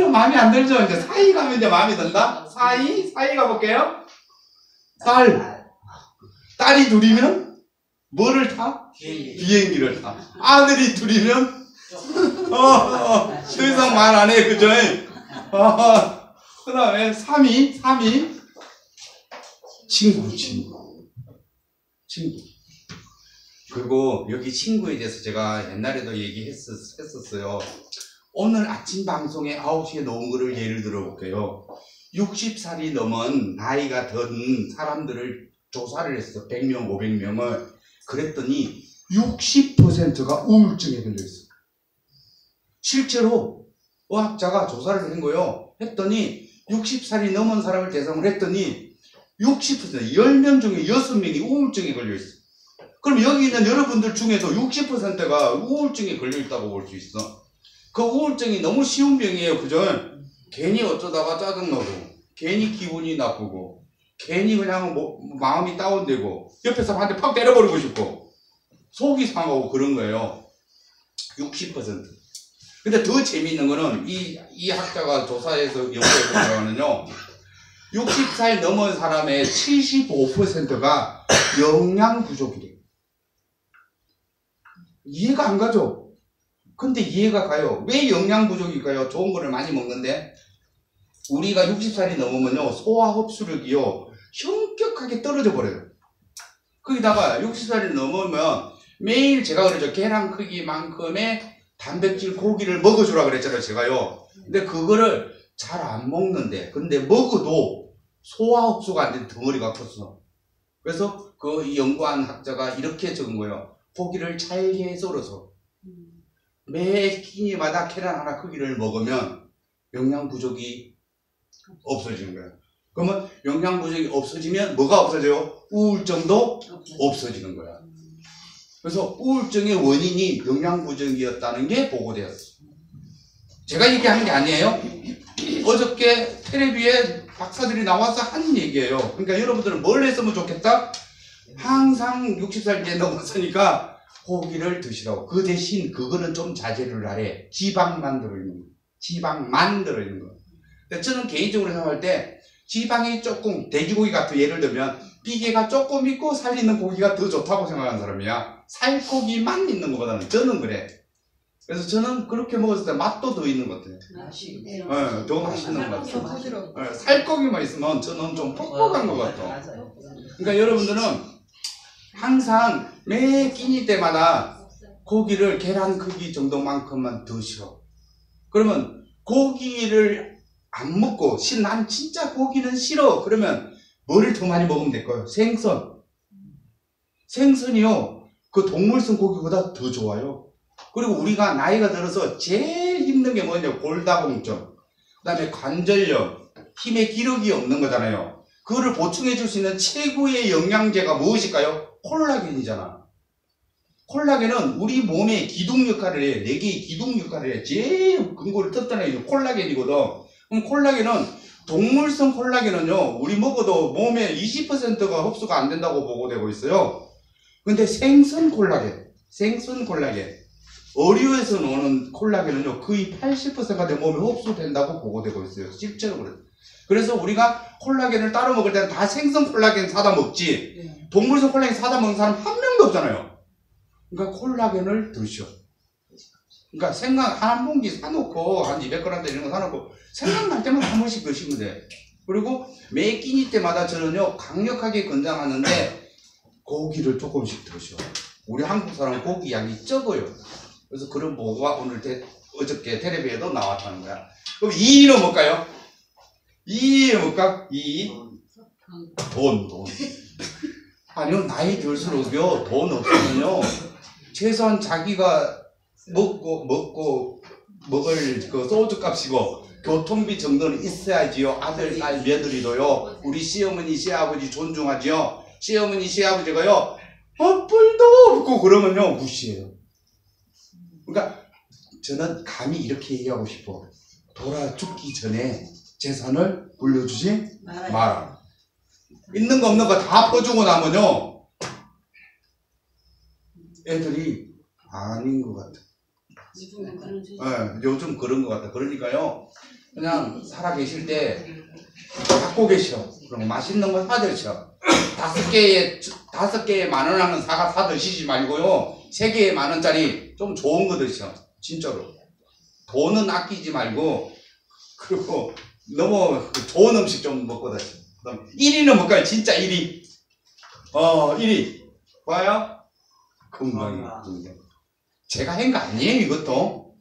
[SPEAKER 1] 마음에 안 들죠? 이제 사이 가면 이제 마음에 든다? 사이 가볼게요. 딸이 둘이면 뭐를 타? 비행기를 타. 아들이 둘이면 더 이상 말 안 해, 그죠? 그 다음에 3위 친구. 그리고 여기 친구에 대해서 제가 옛날에도 얘기했었어요. 오늘 아침 방송에 9시에 나온 거를 예를 들어 볼게요. 60살이 넘은 나이가 든 사람들을 조사를 했어. 100명, 500명을. 그랬더니 60%가 우울증에 걸려있어. 실제로 의학자가 조사를 한 거예요. 했더니 60살이 넘은 사람을 대상으로 했더니 60%, 10명 중에 6명이 우울증에 걸려있어. 그럼 여기 있는 여러분들 중에도 60%가 우울증에 걸려있다고 볼 수 있어. 그 우울증이 너무 쉬운 병이에요. 그죠? 괜히 어쩌다가 짜증나고, 괜히 기분이 나쁘고, 괜히 그냥 마음이 다운되고, 옆에 사람한테 팍 때려버리고 싶고, 속이 상하고 그런 거예요. 60%. 근데 더 재미있는 거는 이 학자가 조사해서 연구해 보면은요, 60살 넘은 사람의 75%가 영양 부족이래요. 이해가 안 가죠? 근데 이해가 가요. 왜 영양 부족일까요? 좋은 거를 많이 먹는데 우리가 60살이 넘으면요, 소화 흡수력이요 현격하게 떨어져 버려요. 거기다가 60살이 넘으면 매일 제가 그러죠. 계란 크기만큼의 단백질 고기를 먹어주라 그랬잖아요, 제가요. 근데 그거를 잘 안 먹는데, 근데 먹어도 소화 흡수가 안 된 덩어리가 컸어. 그래서 그 연구한 학자가 이렇게 적은 거예요. 고기를 잘게 썰어서 매 끼니마다 계란 하나 크기를 먹으면 영양 부족이 없어지는 거예요. 그러면 영양 부족이 없어지면 뭐가 없어져요? 우울증도 없어지는 거야. 그래서 우울증의 원인이 영양 부족이었다는 게 보고되었어. 제가 얘기하는 게 아니에요. 어저께 텔레비에 박사들이 나와서 한 얘기예요. 그러니까 여러분들은 뭘 했으면 좋겠다? 항상 60살 이제 넘었으니까 고기를 드시라고. 그 대신 그거는 좀 자제를 하래. 지방만 들어있는 거. 근데 저는 개인적으로 생각할 때 지방이 조금, 돼지고기 같은 예를 들면 비계가 조금 있고 살 있는 고기가 더 좋다고 생각하는 사람이야. 살코기만 있는 것보다는. 저는 그래. 그래서 저는 그렇게 먹었을 때 맛도 더 있는 것 같아요. 네, 더 맛있는 것 같아요. 네, 살코기만 있으면 저는 좀 퍽퍽한 것 같아요. 그러니까 여러분들은 항상 매 끼니 때마다 고기를 계란 크기 정도만큼만 드셔. 그러면 고기를 안 먹고, 난 진짜 고기는 싫어. 그러면 뭐를 더 많이 먹으면 될까요? 생선. 생선이요, 그 동물성 고기보다 더 좋아요. 그리고 우리가 나이가 들어서 제일 힘든 게 뭐냐? 골다공증, 그 다음에 관절염, 힘의 기력이 없는 거잖아요. 그거를 보충해 줄 수 있는 최고의 영양제가 무엇일까요? 콜라겐이잖아. 콜라겐은 우리 몸의 기둥 역할을 해. 4개의 기둥 역할을 해. 제일 근거를 튼튼하게 콜라겐이거든. 그럼 콜라겐은, 동물성 콜라겐은요, 우리 먹어도 몸에 20%가 흡수가 안 된다고 보고되고 있어요. 근데 생선 콜라겐, 어류에서 나오는 콜라겐은요, 거의 80%가 내 몸에 흡수된다고 보고되고 있어요. 실제로 그래요. 그래서 우리가 콜라겐을 따로 먹을 때는 다 생선 콜라겐 사다 먹지, 동물성 콜라겐 사다 먹는 사람 한 명도 없잖아요. 그러니까 콜라겐을 드셔. 그러니까 생각 한 봉지 사놓고 한 200g 이런 거 사놓고 생각날 때마다 한 번씩 드시면 돼. 그리고 매 끼니 때마다 저는요 강력하게 권장하는데 고기를 조금씩 드셔. 우리 한국 사람은 고기 양이 적어요. 그래서 그런 보고가 오늘 어저께 텔레비에도 나왔다는 거야. 그럼 2위는 뭘까요? 2위는 뭘까? 2위? 돈. 아니요, 나이 들수록요 돈 없으면요 최소한 자기가 먹을 그 소주 값이고 교통비 정도는 있어야지요. 아들, 딸, 며느리도요. 우리 시어머니, 시아버지 존중하지요. 시어머니, 시아버지가요. 뿔도 없고 그러면요 무시해요. 그러니까 저는 감히 이렇게 얘기하고 싶어. 돌아 죽기 전에 재산을 물려주지 마라. 있는 거 없는 거 다 퍼주고 나면요 애들이 아닌 것 같아. 요즘 그런 것 같아. 그러니까요 그냥 살아 계실 때 갖고 계셔. 그럼 맛있는 거 사드셔. 5개에 10,000원 하는 사과 사드시지 말고요 3개에 10,000원짜리 좀 좋은 거 드셔. 진짜로 돈은 아끼지 말고. 그리고 너무 좋은 음식 좀 먹고 다니세요. 그다음 1위는 뭘까요? 진짜 1위. 1위 뭐예요? 건강이. 제가 한 거 아니에요. 이것도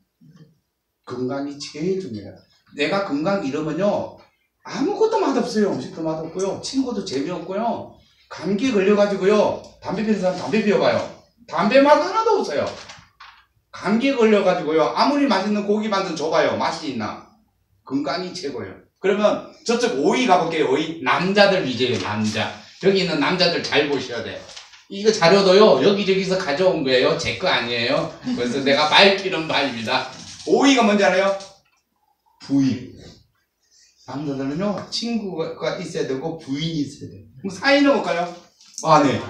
[SPEAKER 1] 건강이 제일 중요해요. 내가 건강 잃으면요 아무것도 맛없어요. 음식도 맛없고요 친구도 재미없고요 감기 걸려가지고요 담배 피우는 사람 담배 피워봐요. 담배 맛 하나도 없어요. 감기 걸려가지고요 아무리 맛있는 고기 만든 줘봐요 맛이 있나? 건강이 최고예요. 그러면 저쪽 5위 가볼게요. 5위 남자들 위주예요. 남자. 여기 있는 남자들 잘 보셔야 돼. 이거 자료도요 여기저기서 가져온 거예요. 제 거 아니에요. 그래서 내가 밝히는 바입니다. 5위가 뭔지 알아요? 부인. 남자들은요 친구가 있어야 되고 부인이 있어야 돼요. 그럼 4위는 뭘까요? 아내.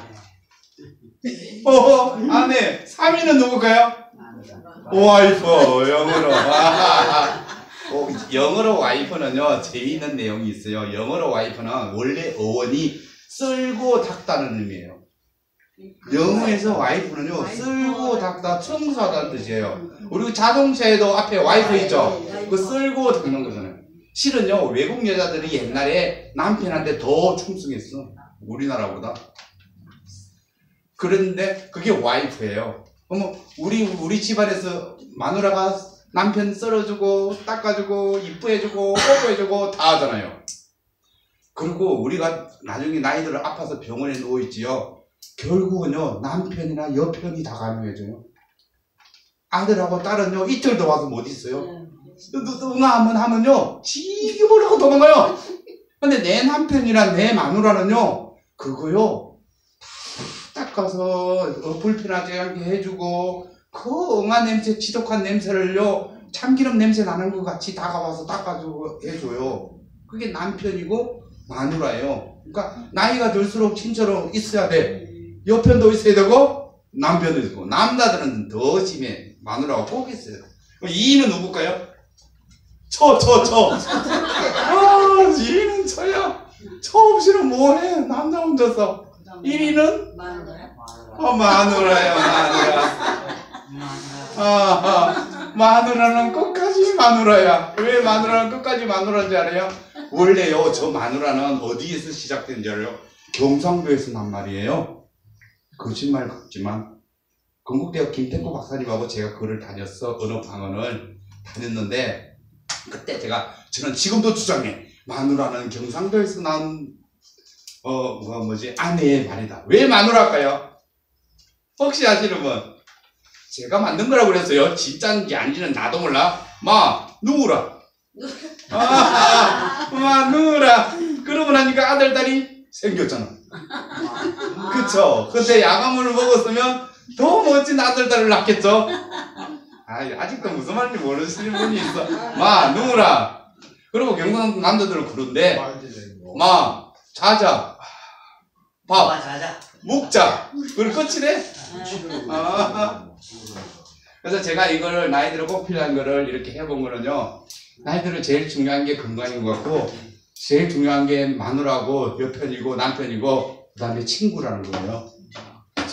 [SPEAKER 1] 아내. 3위는 누굴까요? 와이프. 영어로. 영어로 와이프는요 재미있는 내용이 있어요. 영어로 와이프는 원래 어원이 쓸고 닦다는 의미예요. 영어에서 와이프는요 쓸고 닦다 청소하다는 뜻이에요. 우리 자동차에도 앞에 와이프 있죠. 그 쓸고 닦는 거잖아요. 실은요 외국 여자들이 옛날에 남편한테 더 충성했어. 우리나라보다. 그런데 그게 와이프예요. 그럼 우리 집안에서 마누라가 남편 썰어주고 닦아주고 이쁘해주고 뽀뽀해주고 다 하잖아요. 그리고 우리가 나중에 나이 들어 아파서 병원에 누워있지요. 결국은요 남편이나 여편이 다 간호해줘요. 아들하고 딸은요 이틀도 와서 못 있어요. 응아 한번 하면요 지겨보려고 도망가요. 근데 내 남편이나 내 마누라는요 그거요 다 닦아서 불편하지 않게 해주고 그 응아 냄새 지독한 냄새를요 참기름 냄새 나는 것 같이 다가와서 닦아주고 해줘요. 그게 남편이고 마누라예요. 그러니까 나이가 들수록 친처럼 있어야 돼. 여편도 있어야 되고 남편도 있고. 남자들은 더 심해. 마누라가 꼭 있어요. 2위는 누굴까요? 2위는 저야. 저 없이는 뭐해. 남자 혼자서. 1위는 마누라예요. 마누라는 끝까지 마누라야. 왜 마누라는 끝까지 마누라인지 알아요? 원래요 저 마누라는 어디에서 시작된지 알아요? 경상도에서 난 말이에요. 거짓말 같지만 건국대학 김태구 박사님하고 제가 그를 다녔어. 언어방언을 다녔는데 그때 저는 지금도 주장해. 마누라는 경상도에서 난 아내의 말이다. 왜 마누라일까요? 혹시 아시는 분? 제가 만든 거라고 그랬어요. 진짜인지 아닌지는 나도 몰라. 누구라? 누구라? 그러고 나니까 아들, 딸이 생겼잖아. 그쵸? 근데 야간물을 먹었으면 더 멋진 아들, 딸을 낳겠죠? 아직도 무슨 말인지 모르시는 분이 있어. 누구라? 그리고 경상도 남자들은 그런데, 자자. 밥. 먹자. 그리고 끝이래? 그래서 제가 이걸 나이들을 꼭 필요한 거를 이렇게 해본 거는요. 나이들은 제일 중요한 게 건강인 것 같고 제일 중요한 게 마누라고 여편이고 남편이고 그 다음에 친구라는 거예요.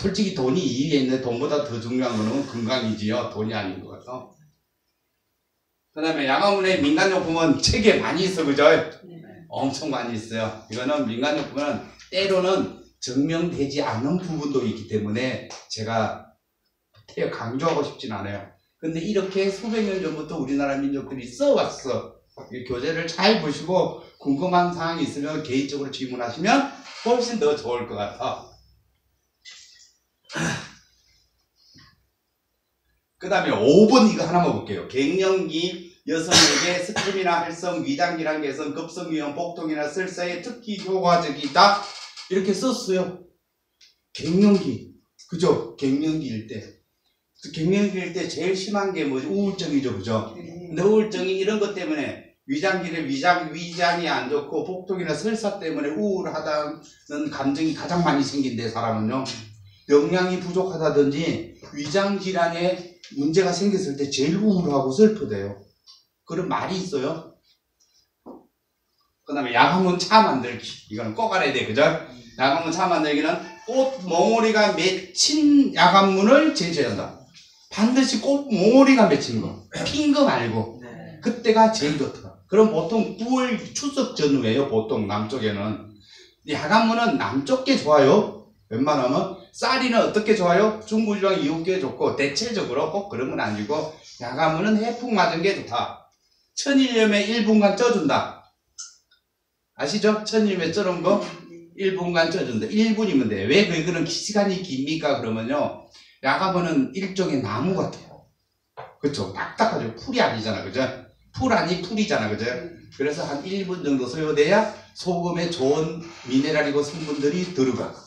[SPEAKER 1] 솔직히 돈이 2위에 있는데 돈보다 더 중요한 거는 건강이지요. 돈이 아닌 것 같아. 그 다음에 야간문의 민간요품은 책에 많이 있어, 그죠? 엄청 많이 있어요. 이거는 민간요품은 때로는 증명되지 않는 부분도 있기 때문에 제가 강조하고 싶진 않아요. 근데 이렇게 수백 년 전부터 우리나라 민족들이 써왔어. 이 교재를 잘 보시고 궁금한 사항이 있으면 개인적으로 질문하시면 훨씬 더 좋을 것 같아. 그 다음에 5번 이거 하나만 볼게요. 갱년기 여성에게 스트림이나 활성, 위장질환 개선, 급성위험, 복통이나 설사에 특히 효과적이다. 이렇게 썼어요. 갱년기. 그죠? 갱년기일 때. 갱년기일 때 제일 심한 게 뭐지? 우울증이죠. 그죠? 근데 우울증이 이런 것 때문에 위장이 안 좋고 복통이나 설사 때문에 우울하다는 감정이 가장 많이 생긴대, 사람은요. 영양이 부족하다든지 위장질환에 문제가 생겼을 때 제일 우울하고 슬프대요. 그런 말이 있어요. 그 다음에 야간문 차 만들기. 이거는 꼭 알아야 돼. 그죠? 야간문 차 만들기는 꽃 몽오리가 맺힌 야간문을 제시해야 한다. 반드시 꽃 몽오리가 맺힌 거. 핀 거 말고. 그때가 제일 좋더라. 그럼 보통 9월 추석 전후에요. 보통 남쪽에는. 야간문은 남쪽 게 좋아요. 웬만하면. 쌀이는 어떻게 좋아요? 중부지방 이웃게 좋고 대체적으로 꼭 그런 건 아니고 야간문은 해풍 맞은 게 좋다. 천일염에 1분간 쪄준다. 아시죠? 천일염에 쪄는 거 1분간 쪄준다. 1분이면 돼. 왜 그거는 시간이 깁니까? 그러면요. 야간문은 일종의 나무 같아요. 그쵸? 딱딱하죠. 풀이 아니잖아. 그죠? 풀 아니 풀이잖아. 그죠? 그래서 한 1분 정도 소요돼야 소금에 좋은 미네랄이고 성분들이 들어가.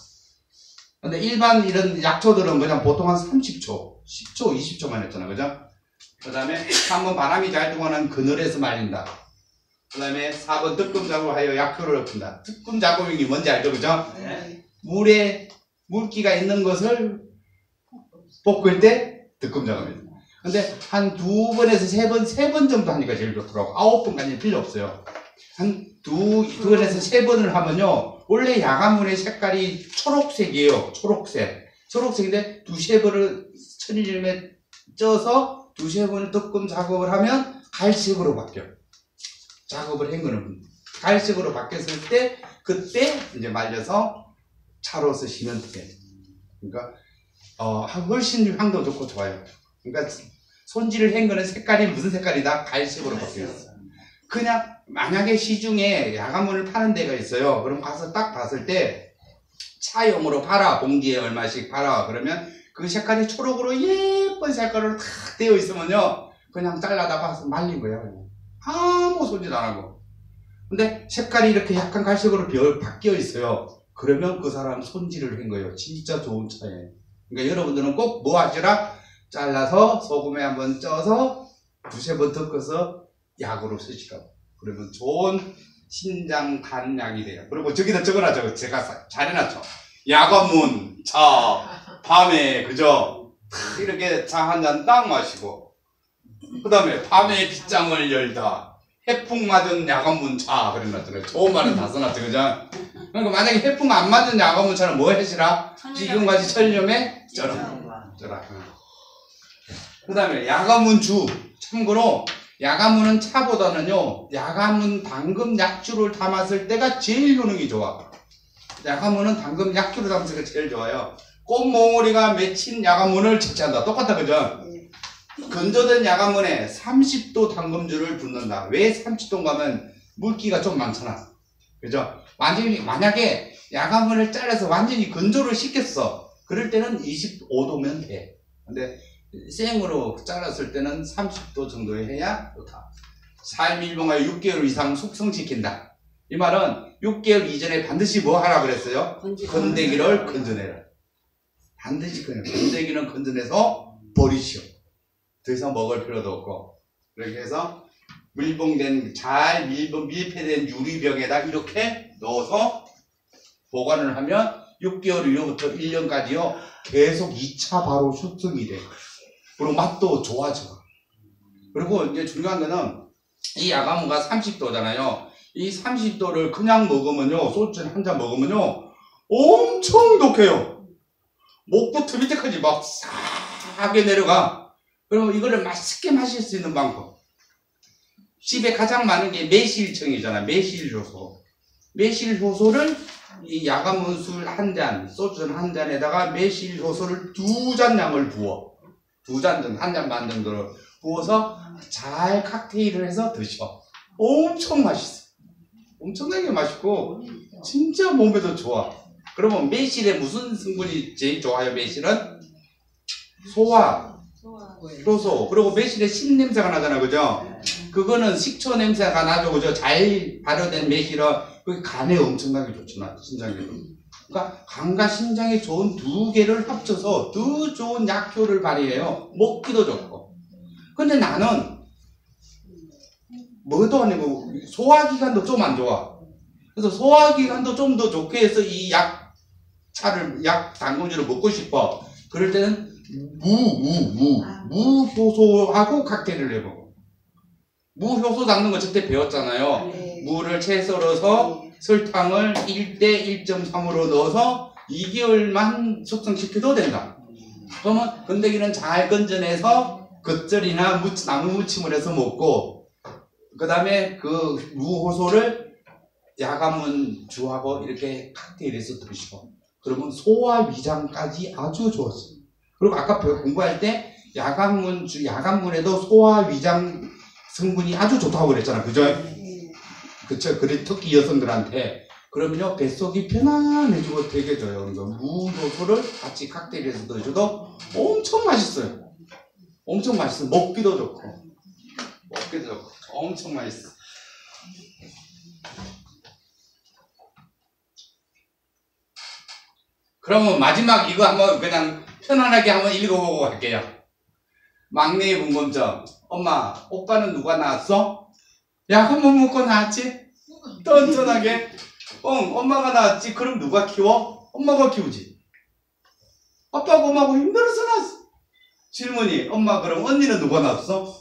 [SPEAKER 1] 근데 일반 이런 약초들은 그냥 보통 한 30초, 10초, 20초만 했잖아. 그죠? 그 다음에 3번 바람이 잘 통하는 그늘에서 말린다. 그 다음에 4번 뜨끔 작업하여 약효를 높인다. 뜨끔 작업이 뭔지 알죠? 그죠? 물에 물기가 있는 것을 볶을 때 뜨끔 작업입니다. 근데 한 2번에서 3번 정도 하니까 제일 좋더라고. 9번까지는 필요 없어요. 한 2번에서 3번을 하면요. 원래 야간문의 색깔이 초록색이에요. 초록색인데 2~3번을 천일염에 쪄서 2~3번을 뜨끔 작업을 하면 갈색으로 바뀌어요. 작업을 한 거는 갈색으로 바뀌었을 때 그때 이제 말려서 차로 쓰시면 돼요. 그러니까 훨씬 향도 좋고 좋아요. 그러니까 손질을 한 거는 색깔이 무슨 색깔이다? 갈색으로 바뀌었어. 그냥 만약에 시중에 야간문을 파는 데가 있어요. 그럼 가서 딱 봤을 때 차용으로 팔아. 봉지에 얼마씩 팔아. 그러면 그 색깔이 초록으로 예쁜 색깔로 탁 되어 있으면요. 그냥 잘라다 봐서 말린 거야. 그냥. 아무 손질 안 하고. 근데 색깔이 이렇게 약간 갈색으로 바뀌어 있어요. 그러면 그 사람 손질을 한 거예요. 진짜 좋은 차예요. 그러니까 여러분들은 꼭 뭐 하시라? 잘라서 소금에 한번 쪄서 2~3번 덮어서 약으로 쓰시라고. 그러면 좋은 신장 간약이 돼요. 그리고 저기다 적어놨죠. 제가 잘 해놨죠. 야간문 차 밤에 그죠? 이렇게 차 한 잔 딱 마시고 그 다음에 밤에 빗장을 열다 해풍 맞은 야간문 차 그래놨잖아요. 좋은 말은 다 써놨죠. 그죠? 그러니까 만약에 해풍 안 맞은 야간문 차는 뭐 하시라? 지금까지 천일염에 쪄라. 그 다음에 야간문 주. 참고로 야간문은 차보다는요. 야간문 당금 약주를 담았을 때가 제일 효능이 좋아. 야간문은 당금 약주를 담았을 때가 제일 좋아요. 꽃몽오리가 맺힌 야간문을 채취한다. 똑같다. 그죠? 건조된 야간문에 30도 당금주를 붓는다. 왜 30도인가 하면 물기가 좀 많잖아. 그죠? 만약에 야간문을 잘라서 완전히 건조를 시켰어. 그럴 때는 25도면 돼. 근데 생으로 잘랐을 때는 30도 정도에 해야 좋다. 삶일봉하여 6개월 이상 숙성시킨다. 이 말은 6개월 이전에 반드시 뭐 하라 그랬어요? 건더기를 건져내라. 반드시 건더기는 건져내서 버리시오. 더 이상 먹을 필요도 없고. 그렇게 해서 잘 밀폐된 유리병에다 이렇게 넣어서 보관을 하면 6개월 이후부터 1년까지요 계속 2차 바로 숙성이 돼. 그리고 맛도 좋아져. 그리고 이제 중요한 거는 이 야간문가 30도잖아요. 이 30도를 그냥 먹으면요, 소주 한 잔 먹으면요 엄청 독해요. 목부터 밑에까지 막 싸게 내려가. 그러면 이거를 맛있게 마실 수 있는 방법. 집에 가장 많은 게 매실청이잖아. 매실효소. 매실효소를 이 야간문 술 한 잔, 소주 한 잔에다가 매실효소를 2잔 양을 부어. 2잔 정도, 한 잔 반 정도로 부어서 잘 칵테일을 해서 드셔. 엄청 맛있어. 엄청나게 맛있고 진짜 몸에도 좋아. 그러면 매실에 무슨 성분이 제일 좋아요? 매실은 소화, 효소. 그리고 매실에 신냄새가 나잖아, 그죠? 그거는 식초 냄새가 나죠, 그죠? 잘 발효된 매실은 그 간에 엄청나게 좋잖아, 신장에도. 그러니까 간과 신장에 좋은 두 개를 합쳐서 더 좋은 약효를 발휘해요. 먹기도 좋고. 근데 나는 뭐도 아니고 소화기관도 좀 안 좋아. 그래서 소화기관도 좀 더 좋게 해서 이 약 당근주를 먹고 싶어. 그럴 때는 무효소하고 칵테일을 해먹어. 무효소 닦는 거 저때 배웠잖아요.
[SPEAKER 3] 네.
[SPEAKER 1] 무를 채 썰어서 설탕을 1대 1.3으로 넣어서 2개월만 숙성시켜도 된다. 그러면 건더기는 잘 건져내서 겉절이나 나무 무침을 해서 먹고, 그 다음에 그 무효소를 야간문 주하고 이렇게 칵테일해서 드시고, 그러면 소화 위장까지 아주 좋았어요. 그리고 아까 공부할 때 야간문에도 소화 위장 성분이 아주 좋다고 그랬잖아, 그죠? 그쵸? 그래, 특히 여성들한테. 그러면요, 뱃속이 편안해지고 되게 좋아요. 그러니까 무효소를 같이 칵테일해서 드셔도 엄청 맛있어요. 엄청 맛있어. 먹기도 좋고. 엄청 맛있어. 그러면 마지막 이거 한번 그냥 편안하게 한번 읽어보고 갈게요. 막내의 궁금증. 엄마, 오빠는 누가 낳았어? 약 한번 먹고 낳았지? 던전하게. 엄마가 낳았지? 그럼 누가 키워? 엄마가 키우지. 아빠하고 엄마하고 힘들어서 낳았어. 질문이, 엄마 그럼 언니는 누가 낳았어?